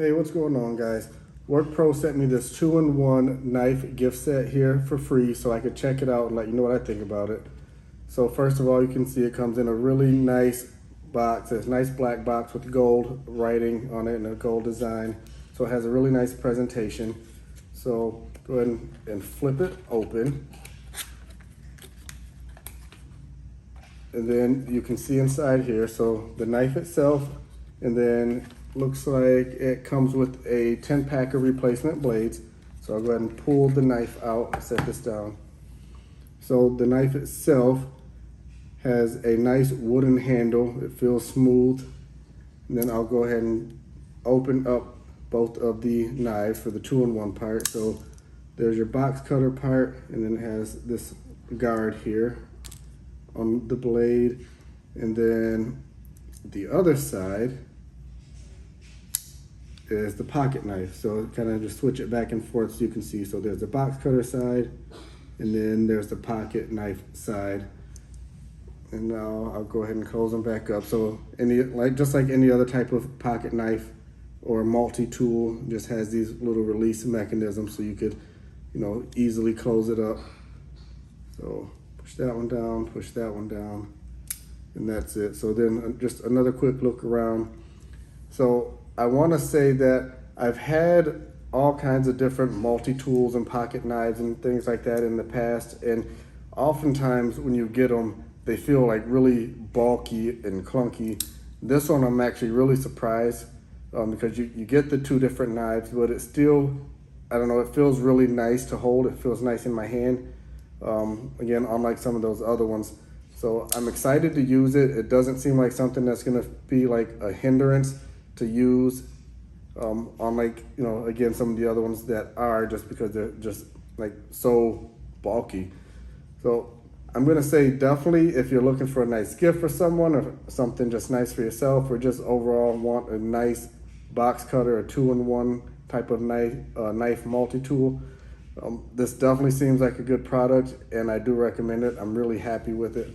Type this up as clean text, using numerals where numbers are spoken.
Hey, what's going on, guys? WorkPro sent me this 2-in-1 knife gift set here for free so I could check it out and let you know what I think about it. So first of all, you can see it comes in a really nice box. It's a nice black box with gold writing on it and a gold design. So it has a really nice presentation. So go ahead and flip it open. And then you can see inside here, so the knife itself, and then looks like it comes with a 10-pack of replacement blades. So I'll go ahead and pull the knife out and set this down. So the knife itself has a nice wooden handle. It feels smooth. And then I'll go ahead and open up both of the knives for the 2-in-1 part. So there's your box cutter part, and then it has this guard here on the blade. And then the other side is the pocket knife. So kind of just switch it back and forth so you can see. So there's the box cutter side, and then there's the pocket knife side. And now I'll go ahead and close them back up. So just like any other type of pocket knife or multi-tool, just has these little release mechanisms so you could, easily close it up. So push that one down, push that one down, and that's it. So then just another quick look around. So I want to say that I've had all kinds of different multi-tools and pocket knives and things like that in the past, and oftentimes when you get them, they feel like really bulky and clunky. This one I'm actually really surprised because you get the two different knives, but it still, I don't know, it feels really nice to hold. It feels nice in my hand. Again, unlike some of those other ones. So I'm excited to use it. It doesn't seem like something that's gonna be like a hindrance to use, unlike, again, some of the other ones that are, just because they're just like so bulky. So I'm gonna say definitely if you're looking for a nice gift for someone or something just nice for yourself, or just overall want a nice box cutter, a 2-in-1 type of knife multi-tool, this definitely seems like a good product, and I do recommend it. I'm really happy with it.